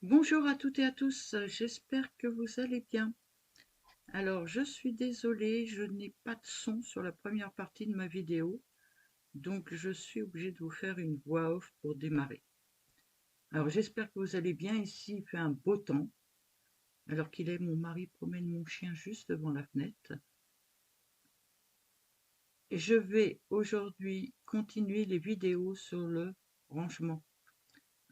Bonjour à toutes et à tous, j'espère que vous allez bien. Alors, je suis désolée, je n'ai pas de son sur la première partie de ma vidéo, donc je suis obligée de vous faire une voix off pour démarrer. Alors, j'espère que vous allez bien. Ici, il fait un beau temps, alors qu'il est, mon mari promène mon chien juste devant la fenêtre. Et je vais aujourd'hui continuer les vidéos sur le rangement.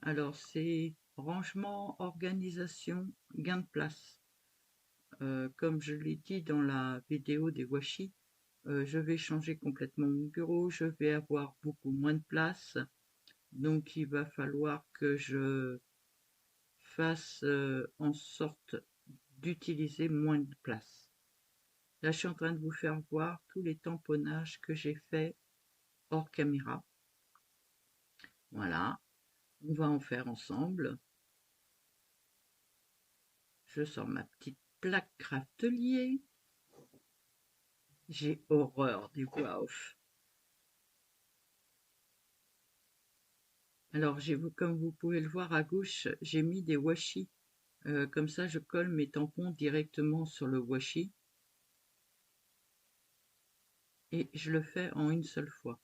Alors, c'est rangement, organisation, gain de place. Comme je l'ai dit dans la vidéo des washi, je vais changer complètement mon bureau, je vais avoir beaucoup moins de place, donc il va falloir que je fasse en sorte d'utiliser moins de place. Là, je suis en train de vous faire voir tous les tamponnages que j'ai faits hors caméra. Voilà, on va en faire ensemble. Je sors ma petite plaque Craftelier. J'ai horreur des voix off. Alors, comme vous pouvez le voir à gauche, j'ai mis des washi. Comme ça, je colle mes tampons directement sur le washi et je le fais en une seule fois.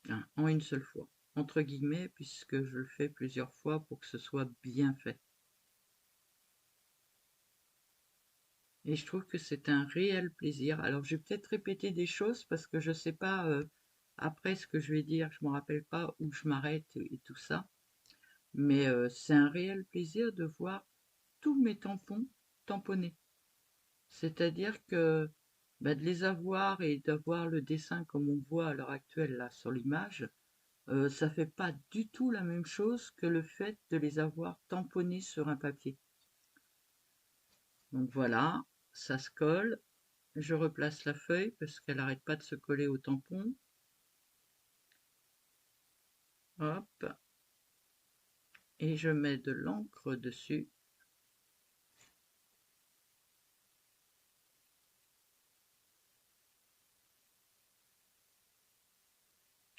Hein, en une seule fois, entre guillemets, puisque je le fais plusieurs fois pour que ce soit bien fait. Et je trouve que c'est un réel plaisir. Alors, je vais peut-être répéter des choses parce que je sais pas après ce que je vais dire, je me rappelle pas où je m'arrête et tout ça. Mais c'est un réel plaisir de voir tous mes tampons tamponnés. C'est-à-dire que bah, de les avoir et d'avoir le dessin comme on voit à l'heure actuelle là sur l'image, ça fait pas du tout la même chose que le fait de les avoir tamponnés sur un papier. Donc voilà, ça se colle. Je replace la feuille parce qu'elle n'arrête pas de se coller au tampon. Hop, et je mets de l'encre dessus.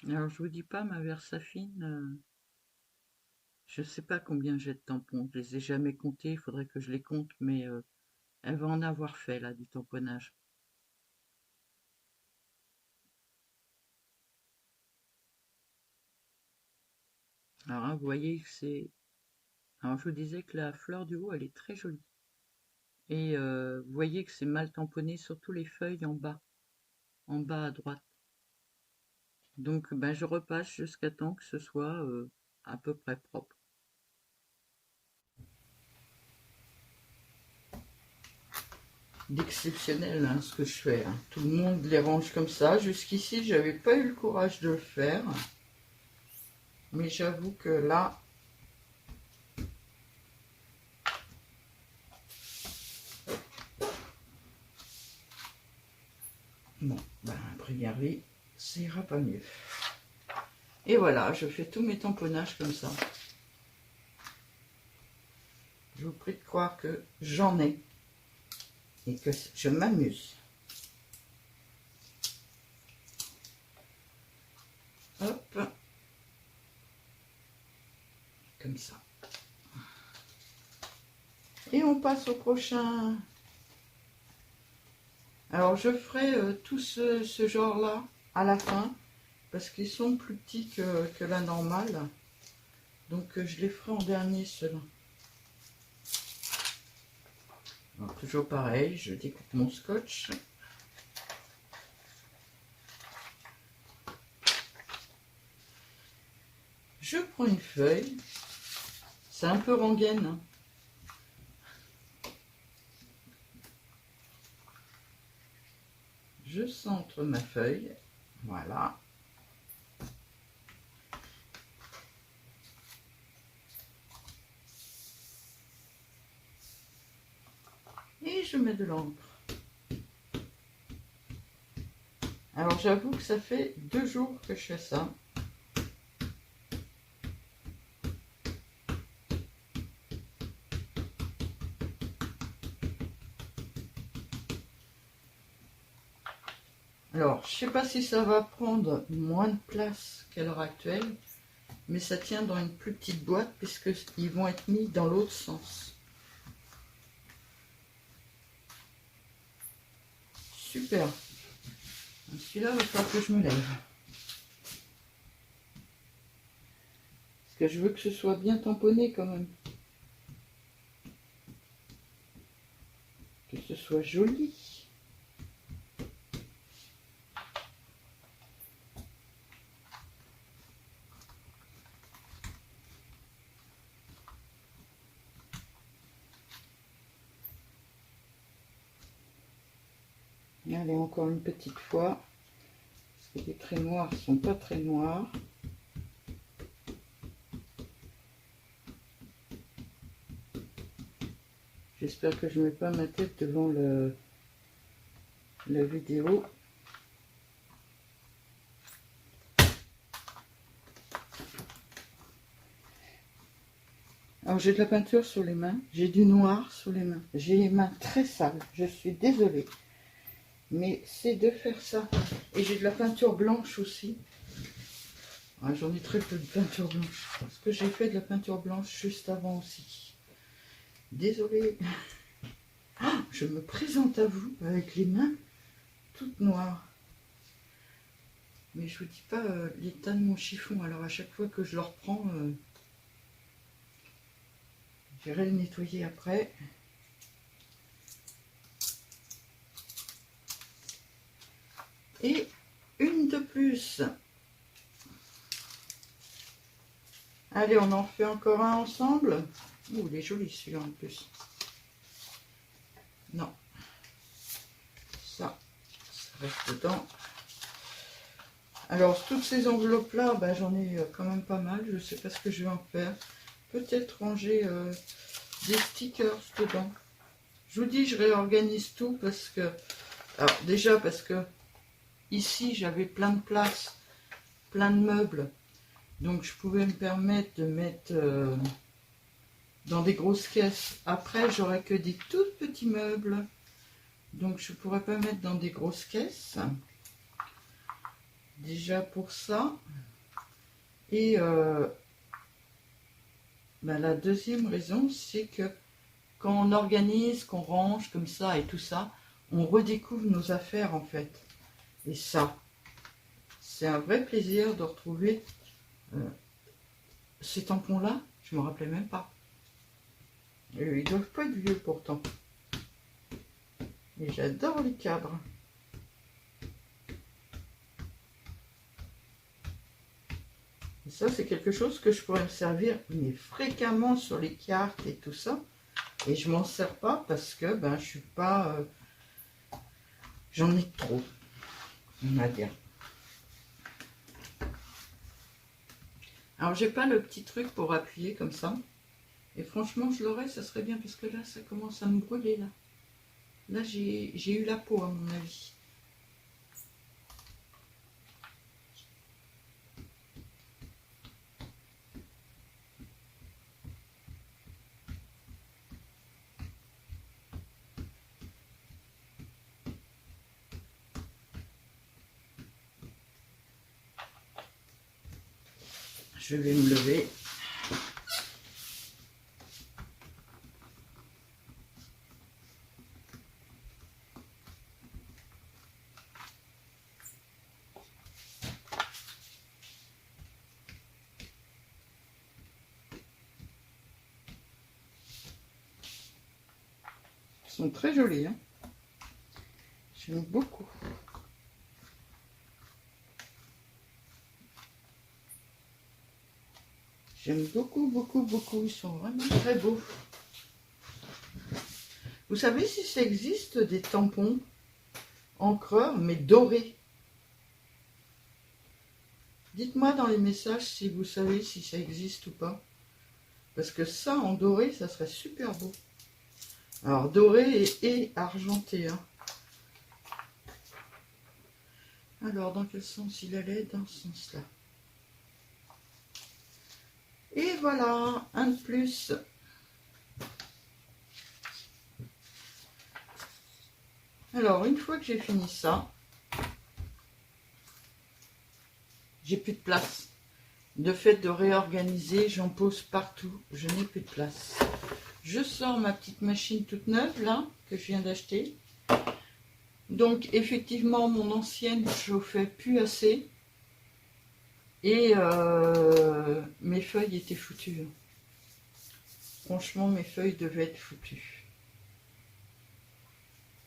Alors je vous dis pas, ma Versafine, je sais pas combien j'ai de tampons, je les ai jamais comptés, il faudrait que je les compte, mais elle va en avoir fait là du tamponnage. Alors hein, vous voyez que c'est... Alors je vous disais que la fleur du haut, elle est très jolie. Et vous voyez que c'est mal tamponné, surtout les feuilles en bas à droite. Donc ben, je repasse jusqu'à temps que ce soit à peu près propre. D'exceptionnel hein, ce que je fais. Hein. Tout le monde les range comme ça. Jusqu'ici, j'avais pas eu le courage de le faire. Mais j'avoue que là, bon, ben, a priori, ça ira pas mieux. Et voilà, je fais tous mes tamponnages comme ça. Je vous prie de croire que j'en ai et que je m'amuse. Hop, comme ça. Et on passe au prochain. Alors je ferai tout ce genre-là à la fin, parce qu'ils sont plus petits que la normale. Donc je les ferai en dernier ceux-là. Toujours pareil, je découpe mon scotch. Je prends une feuille. C'est un peu rengaine. Hein. Je centre ma feuille. Voilà. Et je mets de l'encre. Alors j'avoue que ça fait 2 jours que je fais ça. Alors je sais pas si ça va prendre moins de place qu'à l'heure actuelle, mais ça tient dans une plus petite boîte puisqu'ils vont être mis dans l'autre sens. Super. Celui-là, il va falloir que je me lève. Parce que je veux que ce soit bien tamponné quand même. Que ce soit joli. Allez, encore une petite fois. Parce que les traits noirs sont pas très noirs. J'espère que je ne mets pas ma tête devant la vidéo. Alors j'ai de la peinture sur les mains, j'ai du noir sur les mains. J'ai les mains très sales, je suis désolée. Mais c'est de faire ça. Et j'ai de la peinture blanche aussi. Ah, j'en ai très peu de peinture blanche. Parce que j'ai fait de la peinture blanche juste avant aussi. Désolée. Ah, je me présente à vous avec les mains toutes noires. Mais je vous dis pas l'état de mon chiffon. Alors à chaque fois que je le reprends, j'irai le nettoyer après. Et une de plus. Allez, on en fait encore un ensemble. Ouh, il est joli celui-là en plus. Non. Ça reste dedans. Alors, toutes ces enveloppes-là, bah, j'en ai quand même pas mal. Je ne sais pas ce que je vais en faire. Peut-être ranger des stickers dedans. Je vous dis, je réorganise tout parce que... Alors, déjà parce que ici, j'avais plein de place, plein de meubles. Donc, je pouvais me permettre de mettre dans des grosses caisses. Après, j'aurais que des tout petits meubles. Donc, je ne pourrais pas mettre dans des grosses caisses. Déjà pour ça. Et la deuxième raison, c'est que quand on organise, qu'on range comme ça et tout ça, on redécouvre nos affaires en fait. Et ça, c'est un vrai plaisir de retrouver ces tampons-là. Je ne me rappelais même pas. Ils doivent pas être vieux pourtant. Et j'adore les cadres. Et ça, c'est quelque chose que je pourrais me servir mais fréquemment sur les cartes et tout ça. Et je m'en sers pas parce que je suis pas... j'en ai trop, on va dire. Alors, j'ai pas le petit truc pour appuyer comme ça. Et franchement, je l'aurais, ça serait bien parce que là, ça commence à me brûler là. Là, j'ai eu la peau à mon avis. Je vais me lever. Ils sont très jolis, hein. J'aime beaucoup. J'aime beaucoup, beaucoup, beaucoup. Ils sont vraiment très beaux. Vous savez si ça existe des tampons encreurs, mais dorés? Dites-moi dans les messages si vous savez si ça existe ou pas. Parce que ça, en doré, ça serait super beau. Alors, doré et argenté. Hein. Alors, dans quel sens il allait? Dans ce sens-là. Et voilà, un de plus. Alors, une fois que j'ai fini ça, j'ai plus de place. de fait de réorganiser, j'en pose partout, je n'ai plus de place. Je sors ma petite machine toute neuve là, que je viens d'acheter. Donc effectivement mon ancienne chauffait plus assez. Et mes feuilles étaient foutues. Franchement mes feuilles devaient être foutues.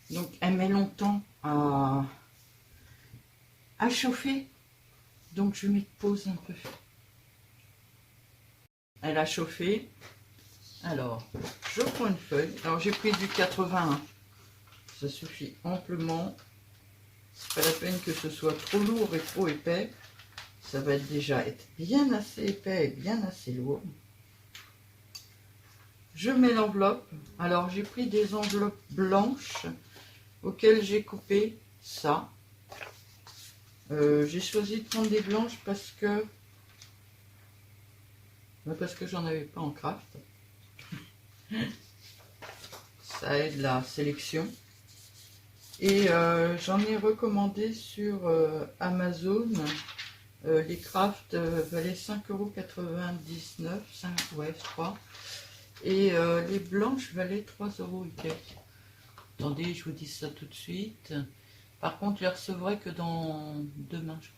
Donc elle met longtemps à chauffer. Donc je mets pause un peu. Elle a chauffé. Alors, je prends une feuille. Alors j'ai pris du 81. Ça suffit amplement. C'est pas la peine que ce soit trop lourd et trop épais. Ça va déjà être bien assez épais et bien assez lourd. Je mets l'enveloppe. Alors j'ai pris des enveloppes blanches auxquelles j'ai coupé ça. J'ai choisi de prendre des blanches parce que j'en avais pas en craft. Ça aide la sélection. Et j'en ai recommandé sur Amazon. Les crafts valaient 5,99 €, ouais, je crois. Et les blanches valaient 3 € et quelques. Attendez, je vous dis ça tout de suite. Par contre, je les recevrai que dans demain, je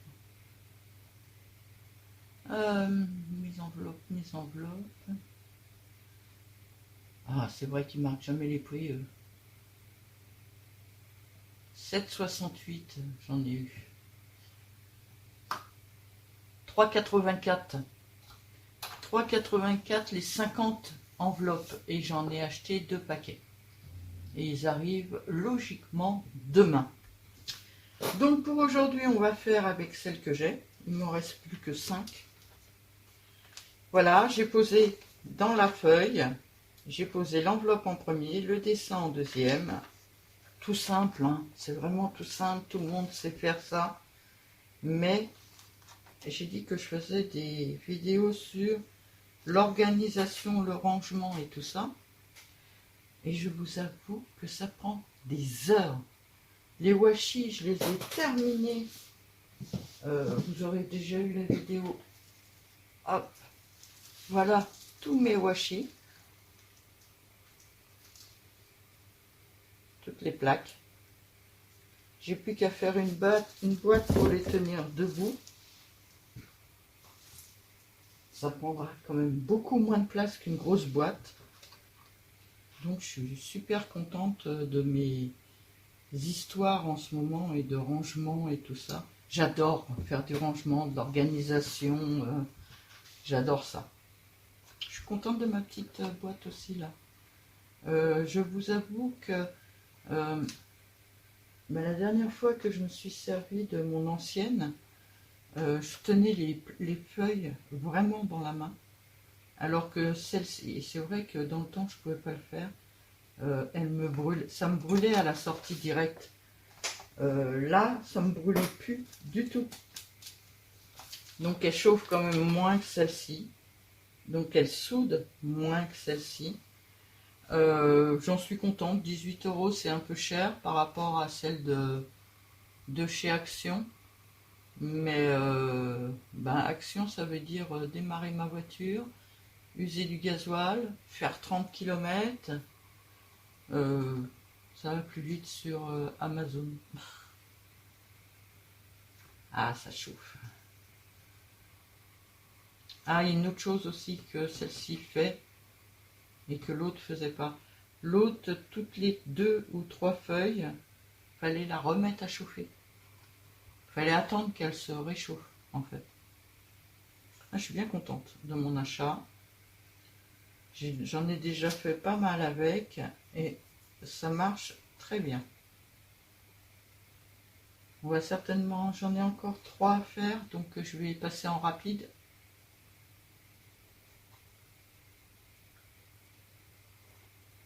crois. Mes enveloppes. Ah, c'est vrai qu'ils marquent jamais les prix. 7,68, j'en ai eu. 3,84. 3,84 les 50 enveloppes. Et j'en ai acheté 2 paquets. Et ils arrivent logiquement demain. Donc pour aujourd'hui, on va faire avec celles que j'ai. Il ne m'en reste plus que 5. Voilà, j'ai posé dans la feuille, j'ai posé l'enveloppe en premier, le dessin en deuxième. Tout simple, hein, c'est vraiment tout simple, tout le monde sait faire ça. Mais j'ai dit que je faisais des vidéos sur l'organisation, le rangement et tout ça. Et je vous avoue que ça prend des heures. Les washi, je les ai terminés. Vous aurez déjà eu la vidéo. Hop, voilà tous mes washi. Toutes les plaques. J'ai plus qu'à faire une boîte pour les tenir debout. Ça prendra quand même beaucoup moins de place qu'une grosse boîte. Donc je suis super contente de mes histoires en ce moment et de rangement et tout ça. J'adore faire du rangement, de l'organisation. J'adore ça. Je suis contente de ma petite boîte aussi là. Je vous avoue que la dernière fois que je me suis servi de mon ancienne, je tenais les feuilles vraiment dans la main. Alors que celle-ci, c'est vrai que dans le temps je ne pouvais pas le faire. Elle me brûle, ça me brûlait à la sortie directe. Là, ça me brûlait plus du tout. Donc elle chauffe quand même moins que celle-ci. Donc elle soude moins que celle-ci. J'en suis contente. 18 €, c'est un peu cher par rapport à celle de chez Action. Mais Action, ça veut dire démarrer ma voiture, user du gasoil, faire 30 km. Ça va plus vite sur Amazon. Ah, ça chauffe. Ah, il y a une autre chose aussi que celle-ci fait et que l'autre faisait pas. L'autre, toutes les 2 ou 3 feuilles, fallait la remettre à chauffer. Fallait attendre qu'elle se réchauffe, en fait. Ah, je suis bien contente de mon achat. J'en ai déjà fait pas mal avec et ça marche très bien. On va certainement, j'en ai encore 3 à faire, donc je vais passer en rapide.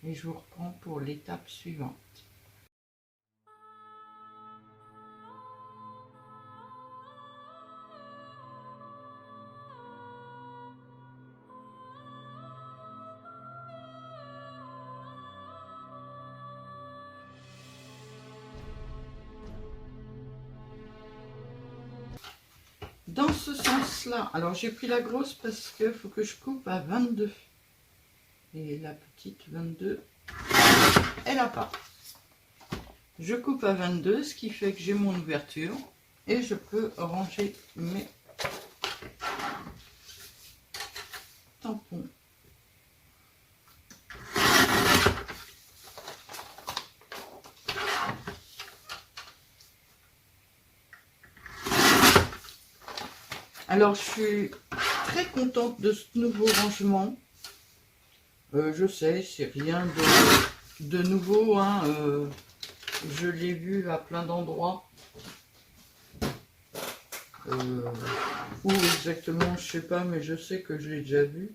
Et je vous reprends pour l'étape suivante. dans ce sens-là. Alors j'ai pris la grosse parce qu'il faut que je coupe à 22. Et la petite 22, elle n'a pas. Je coupe à 22, ce qui fait que j'ai mon ouverture. Et je peux ranger mes tampons. Alors je suis très contente de ce nouveau rangement. Je sais, c'est rien de nouveau, hein. Je l'ai vu à plein d'endroits. Où exactement, je sais pas, mais je sais que je l'ai déjà vu.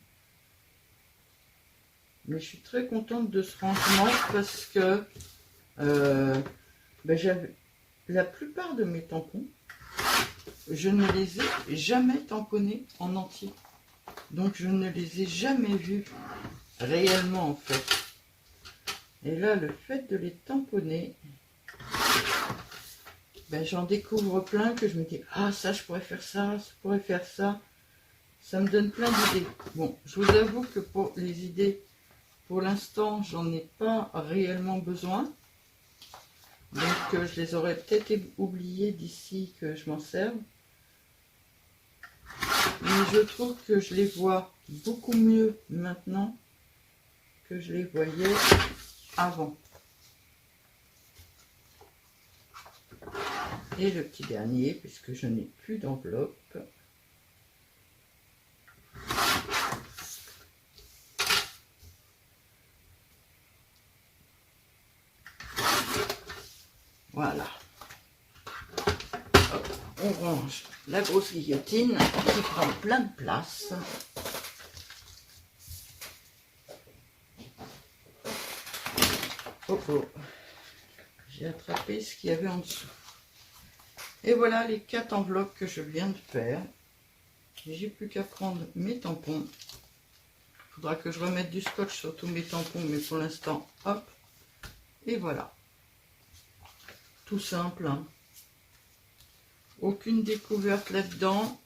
Mais je suis très contente de ce rangement parce que j'avais la plupart de mes tampons, je ne les ai jamais tamponnés en entier. Donc je ne les ai jamais vus réellement en fait. Et là, le fait de les tamponner, j'en découvre plein que je me dis, ah ça je pourrais faire ça, je pourrais faire ça. Ça me donne plein d'idées. Bon, je vous avoue que pour les idées, pour l'instant, j'en ai pas réellement besoin. Donc je les aurais peut-être oubliées d'ici que je m'en serve. Mais je trouve que je les vois beaucoup mieux maintenant que je les voyais avant. Et le petit dernier, puisque je n'ai plus d'enveloppe. Voilà. Hop, on range la grosse guillotine qui prend plein de place. Oh oh, j'ai attrapé ce qu'il y avait en dessous. Et voilà les 4 enveloppes que je viens de faire. J'ai plus qu'à prendre mes tampons. Il faudra que je remette du scotch sur tous mes tampons, mais pour l'instant, hop. Et voilà. Tout simple, hein. Aucune découverte là-dedans.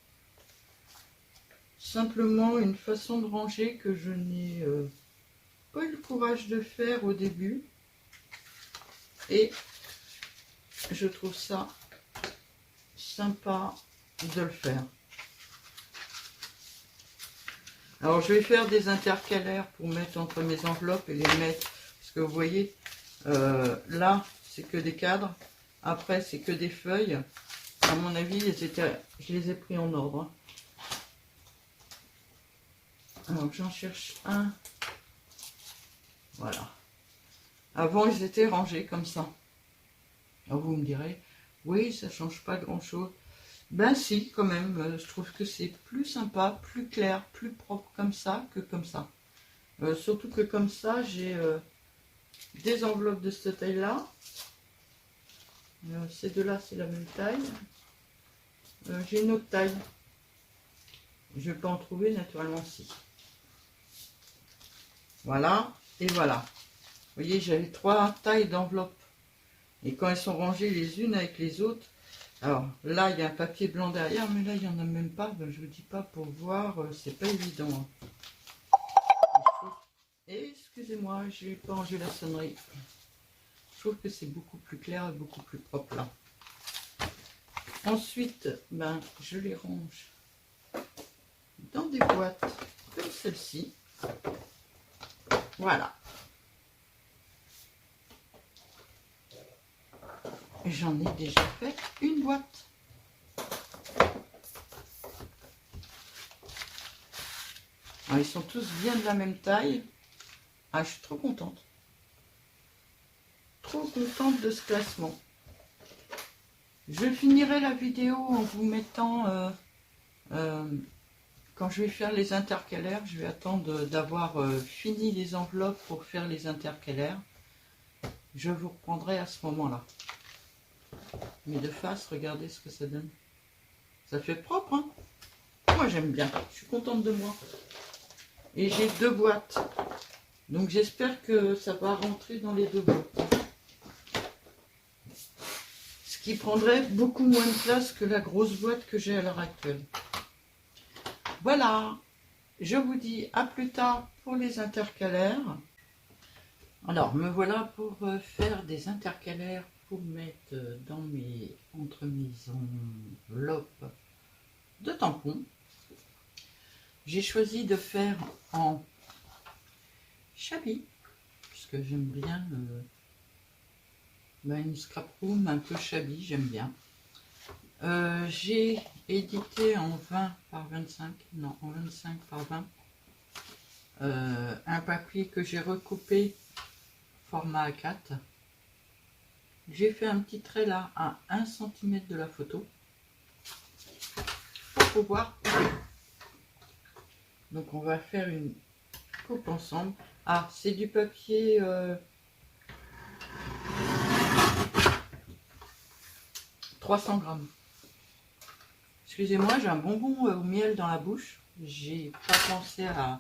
Simplement une façon de ranger que je n'ai pas eu le courage de faire au début. Et je trouve ça sympa de le faire. Alors je vais faire des intercalaires pour mettre entre mes enveloppes et les mettre, parce que vous voyez, là c'est que des cadres, après c'est que des feuilles. À mon avis, je les ai pris en ordre. Hein. Alors j'en cherche un. Voilà. Avant ils étaient rangés comme ça. Alors vous me direz, oui ça change pas grand chose. Ben si, quand même, je trouve que c'est plus sympa, plus clair, plus propre comme ça que comme ça. Surtout que comme ça, j'ai des enveloppes de cette taille-là. Ces deux-là, c'est la même taille. J'ai une autre taille. Je vais pas en trouver, naturellement, si. Voilà, et voilà. Vous voyez, j'avais 3 tailles d'enveloppes. Et quand elles sont rangées les unes avec les autres, alors là, il y a un papier blanc derrière, mais là, il n'y en a même pas. Ben, je vous dis pas pour voir, c'est pas évident. Hein. Et excusez-moi, j'ai pas rangé la sonnerie. Je trouve que c'est beaucoup plus clair et beaucoup plus propre là. Ensuite, je les range dans des boîtes comme celle-ci. Voilà. J'en ai déjà fait une boîte. Alors, ils sont tous bien de la même taille. Ah, je suis trop contente. Trop contente de ce classement. Je finirai la vidéo en vous mettant... quand je vais faire les intercalaires, je vais attendre d'avoir fini les enveloppes pour faire les intercalaires. Je vous reprendrai à ce moment-là. Mais de face, regardez ce que ça donne. Ça fait propre, hein? Moi, j'aime bien. Je suis contente de moi. Et j'ai 2 boîtes. Donc, j'espère que ça va rentrer dans les 2 boîtes. Ce qui prendrait beaucoup moins de place que la grosse boîte que j'ai à l'heure actuelle. Voilà, je vous dis à plus tard pour les intercalaires. Alors, me voilà pour faire des intercalaires pour mettre entre mes enveloppes de tampons. J'ai choisi de faire en chablis, puisque j'aime bien une scrap room un peu chablis, j'aime bien. J'ai édité en 20 par 25, non, en 25 par 20, un papier que j'ai recoupé format A4. J'ai fait un petit trait là à 1 cm de la photo pour pouvoir couper. Donc on va faire une coupe ensemble. Ah, c'est du papier 300 grammes. Excusez-moi, j'ai un bonbon au miel dans la bouche. J'ai pas pensé à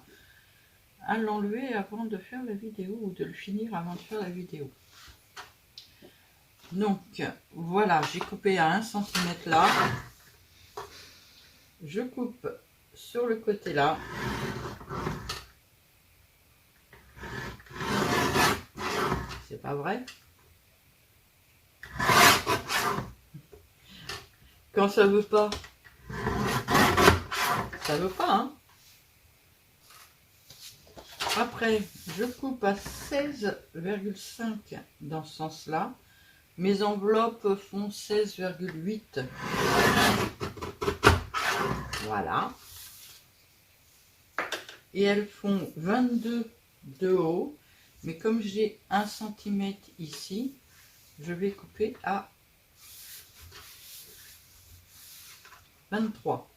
l'enlever avant de faire la vidéo ou de le finir avant de faire la vidéo. Donc voilà, j'ai coupé à 1 cm là. Je coupe sur le côté là. C'est pas vrai. Quand ça veut pas, ça veut pas, hein. Après, je coupe à 16,5 dans ce sens-là. Mes enveloppes font 16,8. Voilà. Et elles font 22 de haut. Mais comme j'ai 1 cm ici, je vais couper à 23.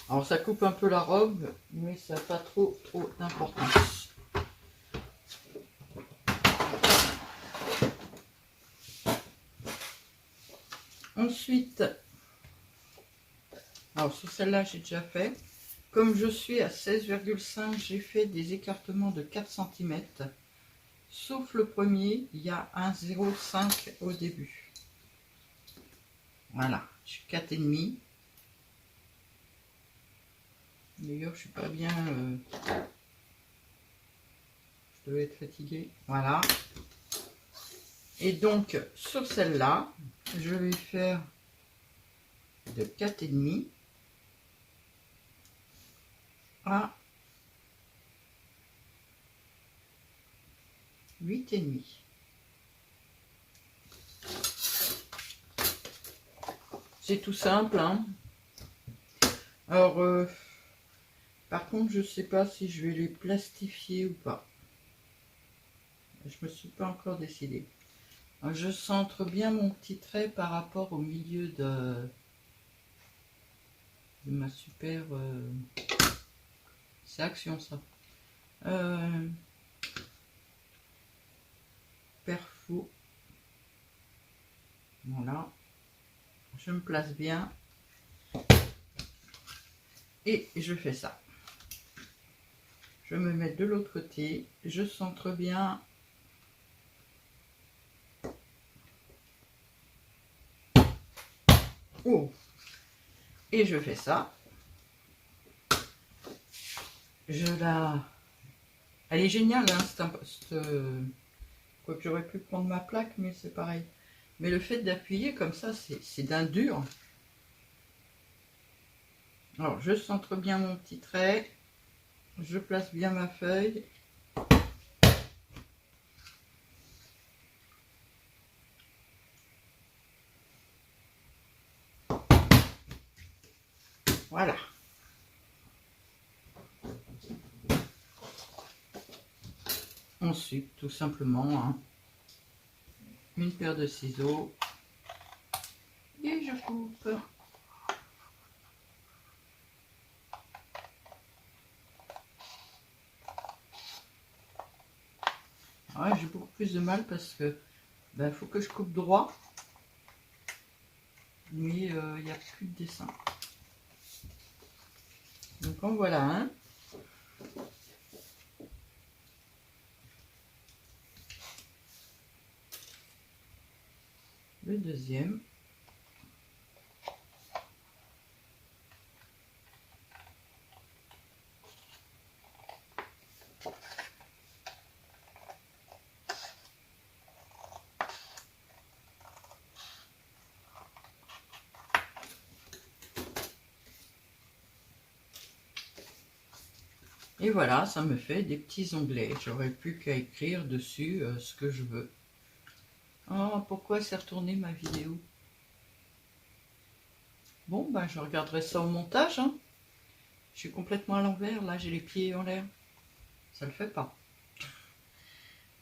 Alors ça coupe un peu la robe, mais ça n'a pas trop d'importance. Ensuite, alors sur celle-là j'ai déjà fait. Comme je suis à 16,5, j'ai fait des écartements de 4 cm. Sauf le premier, il y a un 0,5 au début. Voilà, je suis 4,5. D'ailleurs, je suis pas bien. Je devais être fatiguée. Voilà. Et donc, sur celle-là, je vais faire de 4,5 à 8,5. C'est tout simple, hein. Alors, par contre, je sais pas si je vais les plastifier ou pas. Je me suis pas encore décidée. Alors, je centre bien mon petit trait par rapport au milieu de ma super... c'est Action, ça. Perfo. Voilà. Je me place bien. Et je fais ça. Je me mets de l'autre côté. Je centre bien. Oh. Et je fais ça. Je la... Elle est géniale, hein, quoique j'aurais pu prendre ma plaque, mais c'est pareil. Mais le fait d'appuyer comme ça, c'est d'un dur. Alors, je centre bien mon petit trait. Je place bien ma feuille. Voilà. Ensuite, tout simplement, hein, une paire de ciseaux. Et je coupe. Ouais, j'ai beaucoup plus de mal parce que faut que je coupe droit. Mais il n'y a plus de dessin. Donc en voilà un. deuxième. Et voilà, ça me fait des petits onglets. J'aurais plus qu'à écrire dessus ce que je veux. Oh, pourquoi s'est retournée ma vidéo? Bon, ben je regarderai ça au montage. Hein. Je suis complètement à l'envers. Là, j'ai les pieds en l'air. Ça le fait pas.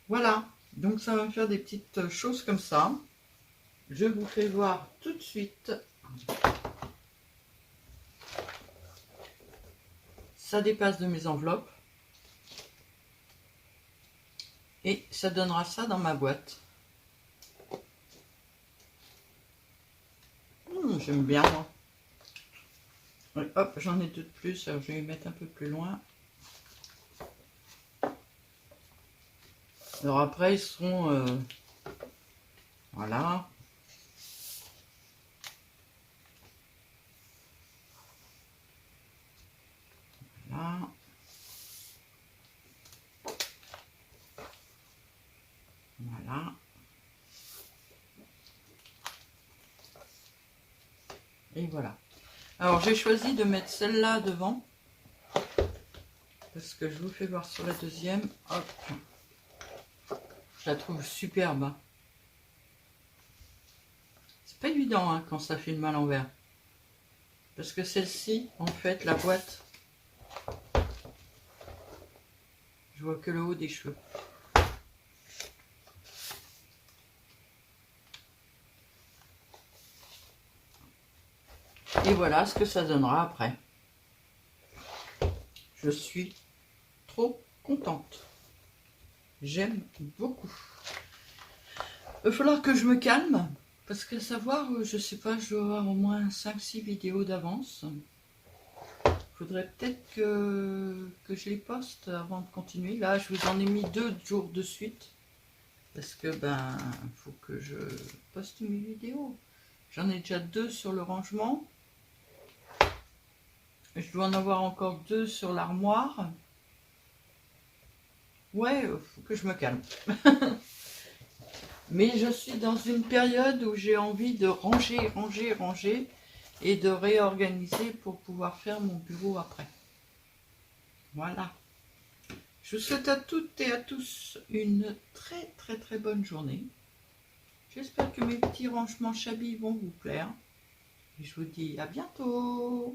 Voilà. Donc, ça va me faire des petites choses comme ça. Je vous fais voir tout de suite. Ça dépasse de mes enveloppes. Et ça donnera ça dans ma boîte. J'aime bien, moi. Ouais, hop, j'en ai deux de plus. Alors, je vais les mettre un peu plus loin. Alors après, ils seront... voilà. Voilà. Voilà. Et voilà. Alors j'ai choisi de mettre celle-là devant. Parce que je vous fais voir sur la deuxième. Hop. Je la trouve superbe. Hein. C'est pas évident hein, quand ça filme à l'envers. Parce que celle-ci, en fait, la boîte, je vois que le haut des cheveux. Et voilà ce que ça donnera après. Je suis trop contente. J'aime beaucoup. Il va falloir que je me calme. Parce que savoir, je sais pas, je dois avoir au moins 5-6 vidéos d'avance. Faudrait peut-être que je les poste avant de continuer. Là, je vous en ai mis 2 jours de suite. Parce que, ben, faut que je poste mes vidéos. J'en ai déjà 2 sur le rangement. Je dois en avoir encore 2 sur l'armoire. Ouais, faut que je me calme. Mais je suis dans une période où j'ai envie de ranger, ranger, ranger et de réorganiser pour pouvoir faire mon bureau après. Voilà. Je vous souhaite à toutes et à tous une très très très bonne journée. J'espère que mes petits rangements chablis vont vous plaire. Et je vous dis à bientôt.